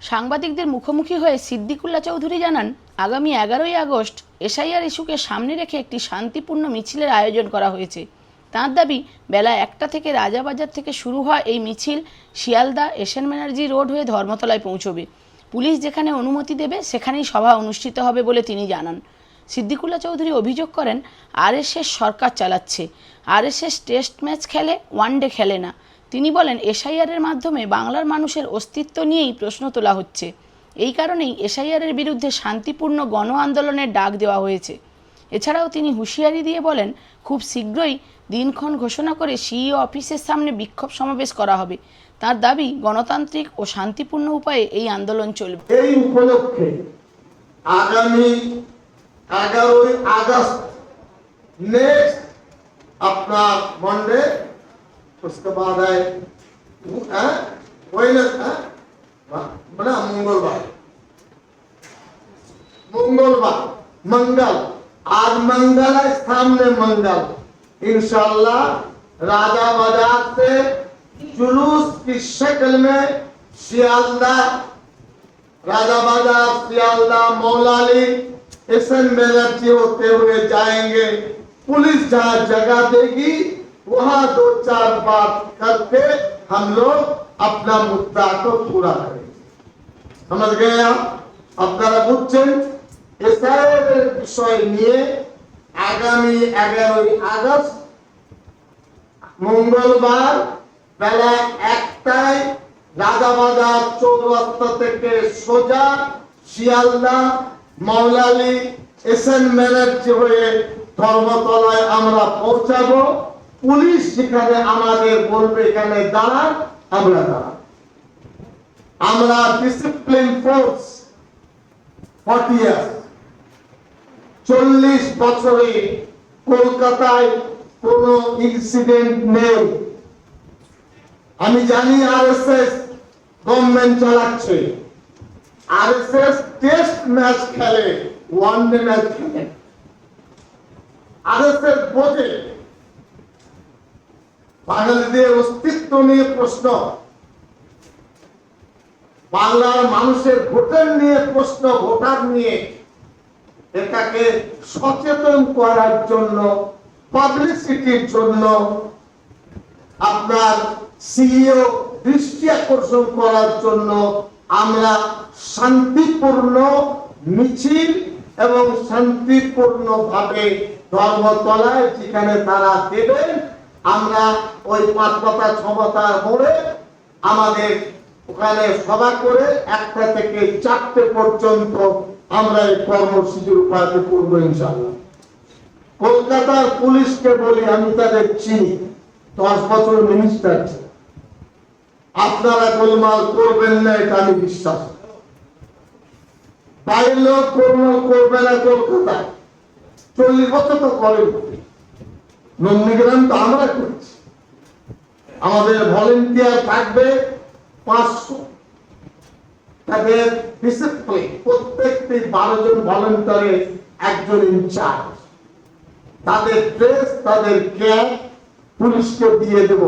সাংবাদিকদের মুখোমুখি হয়ে সিদ্দিকুল্লাহ চৌধুরী জানান, আগামী 11ই আগস্ট এসআইআর ইস্যুকে সামনে রেখে একটি শান্তিপূর্ণ মিছিলের আয়োজন করা হয়েছে। তাঁর দাবি, বেলা 1টা থেকে রাজাবাজার থেকে শুরু হওয়া এই মিছিল শিয়ালদা এসএন ব্যানার্জি রোড হয়ে ধর্মতলায় পৌঁছবে। পুলিশ যেখানে অনুমতি দেবে সেখানেই সভা অনুষ্ঠিত হবে বলে তিনি জানান। সিদ্দিকুল্লাহ চৌধুরী অভিযোগ করেন, আরএসএস সরকার চালাচ্ছে। আরএসএস টেস্ট ম্যাচ খেলে, ওয়ানডে খেলে না। তিনি বলেন, এসআইআরের মাধ্যমে বাংলার মানুষের অস্তিত্ব নিয়েই প্রশ্ন তোলা হচ্ছে। এই কারণেই এসআইআরের বিরুদ্ধে শান্তিপূর্ণ গণ আন্দোলনের ডাক দেওয়া হয়েছে। এছাড়াও তিনি হুঁশিয়ারি দিয়ে বলেন, খুব শীঘ্রই দিনক্ষণ ঘোষণা করে সিইও অফিসের সামনে বিক্ষোভ সমাবেশ করা হবে। তার দাবি, গণতান্ত্রিক ও শান্তিপূর্ণ উপায়ে এই আন্দোলন চলবে। এই উপলক্ষে আগামী 11ই আগস্ট नेक्स्ट अपना मंडे, उसके बाद है मंगलवार मंगल। आज मंगल है, सामने मंगल। इंशाल्लाह राजा बाजार से जुलूस की शक्ल में शियालदा, राजा बाजार, शियालदा, मौलाली, एसएन बैनर्जी होते हुए जाएंगे। पुलिस जहाँ जगह देगी वहाँ 2-4 बात करके हम लोग अपना मुद्दा को पूरा करेंगे। समझ गए आप? আপনারা বুঝছেন এসআইআর বিষয় নিয়ে আগামী 11ই আগস্ট মঙ্গলবার বেলা 1টায় রাজাবাজার চৌরাস্তা থেকে সোজা শিয়ালদা, মৌলালি, এসএন ব্যানার্জি হয়ে ধর্মতলায় আমরা পৌঁছাবো। পুলিশ সেখানে আমাদের বলবে এখানে দাঁড়ান, আমরা দাঁড়ান। আমরা ডিসিপ্লিন ফোর্স 40 ইয়ার্স, 40 বছরে কলকাতায় কোনো ইনসিডেন্ট নেই। আমি জানি আরএসএস গভর্নমেন্ট চালাচ্ছে, আরএসএস টেস্ট ম্যাচ খেলে, ওয়ানডে ম্যাচ খেলে। আরএসএস বোঝে বাঙালিদের অস্তিত্ব নিয়ে প্রশ্ন, বাংলার মানুষের ভোটার নিয়ে প্রশ্ন, ভোটার নিয়ে। এটাকে সচেতন করার জন্য, পাবলিসিটির জন্য, আপনার সিইও দৃষ্টি আকর্ষণ করার জন্য আমরা শান্তিপূর্ণ মিছিল এবং শান্তিপূর্ণ ভাবে ধর্মতলায় যেখানে তারা দেবেন, আমরা ওই 5 পাতা 6 পাতার মোড়ে আমাদের ওখানে সভা করে 1টা থেকে 4টে পর্যন্ত আমরা এই কর্মসূচি রূপায়িত করবো ইনশাআল্লাহ। কলকাতার পুলিশকে বলি, আমি তাদের চিনি, 10 বছর মিনিস্টার ছিল। আপনারা গোলমাল করবেন না, এটা আমি বিশ্বাস করি। বাইরের লোক গোলমাল করবে না কলকাতায়। 40 বছর তো করেন, নন্দীগ্রাম তো আমরা করছি। আমাদের ভলেন্টিয়ার থাকবে 500। তাদের ডিসিপ্লিন, প্রত্যেকটি 12 জন ভলেন্টিয়ারে একজন ইনচার্জ। তাদের ড্রেস, তাদের ক্যাপ পুলিশকে দিয়ে দেব।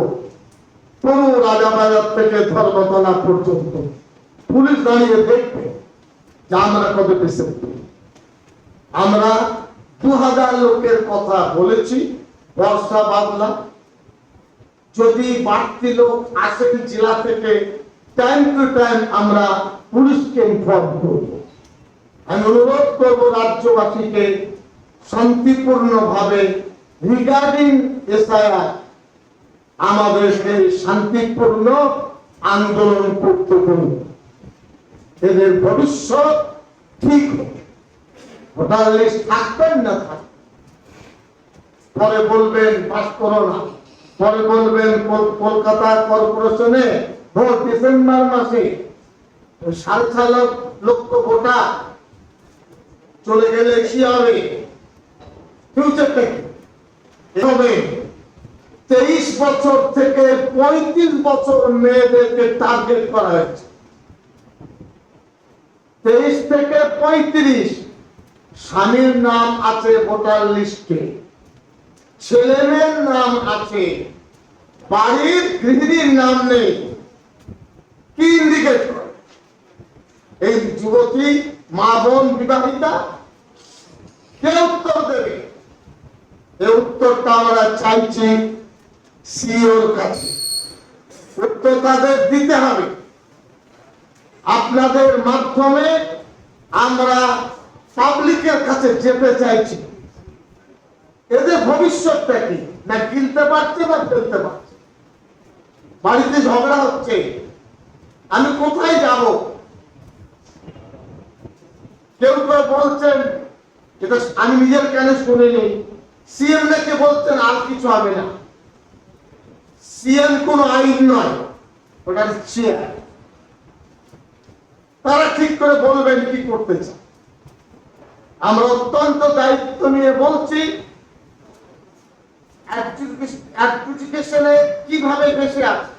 পুরো রাজাবাজার থেকে ধর্মতলা পর্যন্ত পুলিশ দাঁড়িয়ে দেখবে যে আমরা কত ডিসিপ্লিন। আমরা 2000 লোকের কথা বলেছি। বর্ষা বাদলা যদি বাড়তি লোক আসেন জেলা থেকে, টাইম টু টাইম আমরা পুলিশকে ইনফর্ম করব। আমি অনুরোধ করব রাজ্যবাসীকে শান্তিপূর্ণ ভাবে রিগার্ডিং এসআইআর আমাদেরকে শান্তিপূর্ণ আন্দোলন করতে হবে। এদের ভবিষ্যৎ ঠিক ভোটার লিস্ট থাকবেন না থাকবেন, পরে বলবেন পাস করো না, পরে বলবেন কলকাতা কর্পোরেশনে ভোট ডিসেম্বর মাসে 7.5 লক্ষ ভোটার চলে গেলে কি হবে? ফিউচারটা কি হবে? 23 বছর থেকে 35 বছর মেয়েদেরকে টার্গেট করা হয়েছে। 23 থেকে 35 স্বামীর নাম আছে ভোটার লিস্টে, ছেলে মেয়ের নাম আছে, বাড়ির গৃহিণীর নাম নেই। কি ইন্ডিকেট করে? এই যুবতী মা বোন বিবাহিতা কে উত্তর দেবে? এই উত্তরটা আমরা চাইছি সিওর কাছে। উত্তর তাদের দিতে হবে। আপনাদের মাধ্যমে আমরা পাবলিকের কাছে যেতে চাইছি। এদের ভবিষ্যৎটা কি? না কিনতে পারছে না ফেলতে পারছে। বাড়িতে ঝগড়া হচ্ছে, আমি কোথায় যাব? কেউ কেউ বলছেন, এটা আমি নিজের কানে শুনিনি, সিএম নাকি বলছেন আর কিছু হবে না। সিএম কোন আইন নয়, ওটা চেয়ার। তারা ঠিক করে বলবেন কি করতে চায়। আমরা অত্যন্ত দায়িত্ব নিয়ে বলছি, এডুকেশনে কিভাবে বেশি আছে,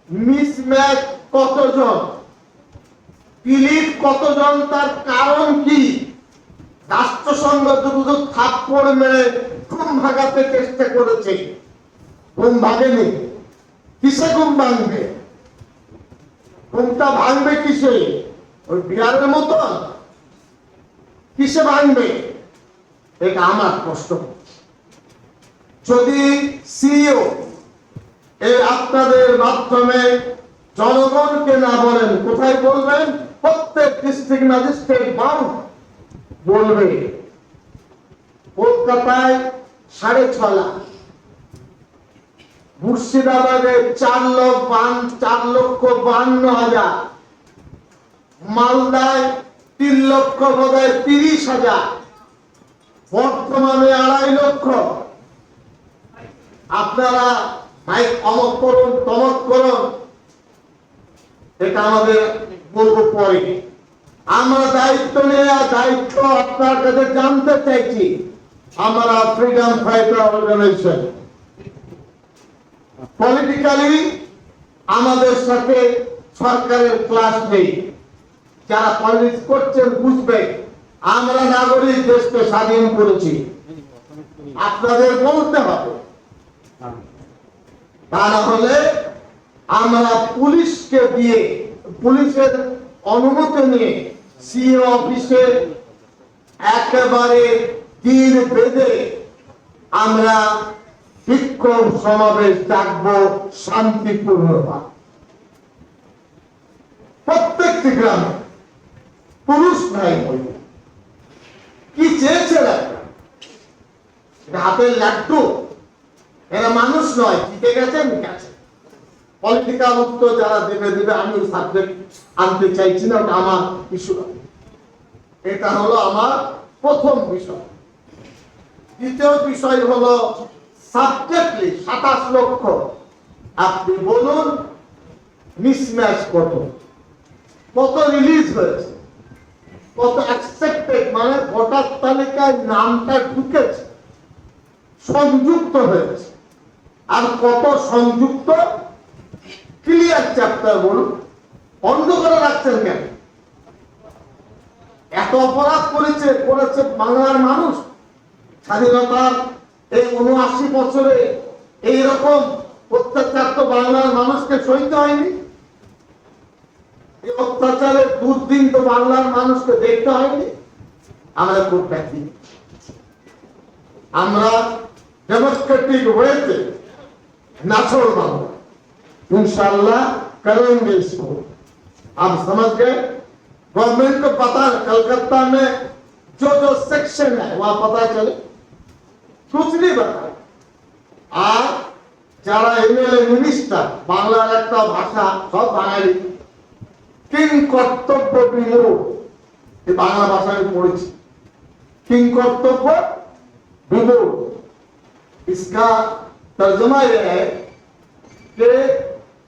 মিসম্যাচ কতজন, পিলিট কতজন, তার কারণ কি? রাষ্ট্রসংঘ দুটো থাপ্পড় মেরে ঘুম ভাগাতে চেষ্টা করেছে, ঘুম ভাঙেনি। কিসে ঘুম ভাঙবে? ঘুমটা ভাঙবে কিসে? ওই বিহারের মতন কিসে ভাঙবে? এটা আমার প্রশ্ন। যদি সিইও এই আপনাদের মাধ্যমে জনগণকে না বলেন, কোথায় বলবেন? প্রত্যেক ডিস্ট্রিক্ট ম্যাজিস্ট্রেট বলবে। কলকাতায় 6.5 লাখ, মুর্শিদাবাদে 4,52,000, মালদায় 3,30,000, বর্তমানে 2.5 লক্ষ। আপনারা মাইক অমক করুন, তমক করুন, এটা আমাদের বলবো পরে। আমরা দায়িত্ব নিয়ে দায়িত্ব আপনার কাছে জানতে চাইছি। আমরা ফ্রিডম ফাইটার অর্গানাইজেশন, পলিটিক্যালি আমাদের সাথে সরকারের ক্লাস নেই। যারা পলিটিক্স করছেন বুঝবে, আমরা নাগরিক, দেশকে স্বাধীন করেছি। আপনাদের বলতে হবে, তা না হলে আমরা পুলিশকে দিয়ে, পুলিশের অনুমতি নিয়ে সিও অফিসে একেবারে দিন বেঁধে আমরা বিক্ষোভ সমাবেশ ডাকবো শান্তিপূর্ণভাবে। প্রত্যেকটি গ্রামে পুরুষ ভাই মহিলা কি চেয়েছেন? হাতের লাড্ডু, এরা মানুষ নয়, জিতে গেছেন গেছে। পলিটিক্যাল উত্তর যারা দেবে দেবে, আমি সাবজেক্ট আনতে চাইছি না, ওটা আমার ইস্যু। এটা হলো আমার প্রথম বিষয়। দ্বিতীয় বিষয় হলো সাবজেক্টলি 27 লক্ষ। আপনি বলুন মিসম্যাচ কত, কত রিলিজ হয়েছে, কত অ্যাকসেপ্টেড, মানে ভোটার তালিকায় নামটা ঢুকেছে, সংযুক্ত হয়েছে, আর কত সংযুক্ত ক্লিয়ার চ্যাপ্টার বলুন। বন্ধ করে রাখছেন কেন? এত অপরাধ করেছে বাংলার মানুষ। স্বাধীনতার এই 79 বছরে এইরকম অত্যাচার তো বাংলার মানুষকে সইতে হয়নি। এই অত্যাচারের দুর্দিন তো বাংলার মানুষকে দেখতে হয়নি। আমরা খুব ব্যথিত। আমরা डेमोक्रेटिक वे से ना छोड़ पाऊंगा, इंशाल्लाह करेंगे इसको। आप समझ गए? गवर्नमेंट को पता है कलकत्ता में जो जो सेक्शन है वहां पता चले, कुछ नहीं बताए। আর যারা এমএলএ মিনিস্টার, বাংলার একটা ভাষা সব বাঙালি, কিং কর্তব্য বিমূঢ়, এই বাংলা ভাষা আমি পড়েছি, किंग कर्तव्य विमूढ़। इसका तर्जुमा यह है कि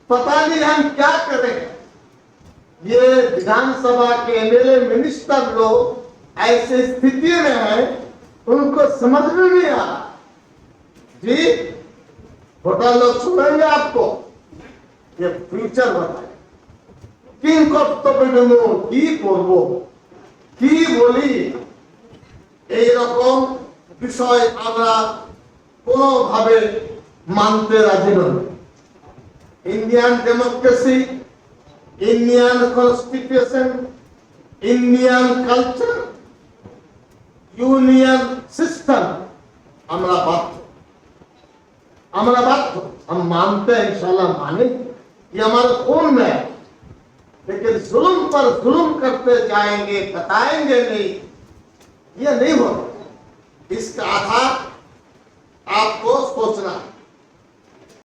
पता नहीं हम क्या करें। ये विधानसभा के एमएलए मिनिस्टर लोग ऐसे स्थिति में है, उनको समझ में नहीं आ रहा। जी वोटर लोग सुनेंगे आपको, ये फ्यूचर बताए। किंग कर्तव्य विमूढ़ की করবো, কি বলি, এই রকম বিষয় আমরা কোনোভাবে মানতে রাজি নই। Indian democracy Indian constitution, Indian culture, union system আমরা बाध्य, हम मानते हैं, इंशाल्लाह माने, ये हमारा खून में है। लेकिन जुल्म पर जुल्म करते जाएंगे, बताएंगे नहीं, ये नहीं होगा। इसका आधार आपको सोचना है।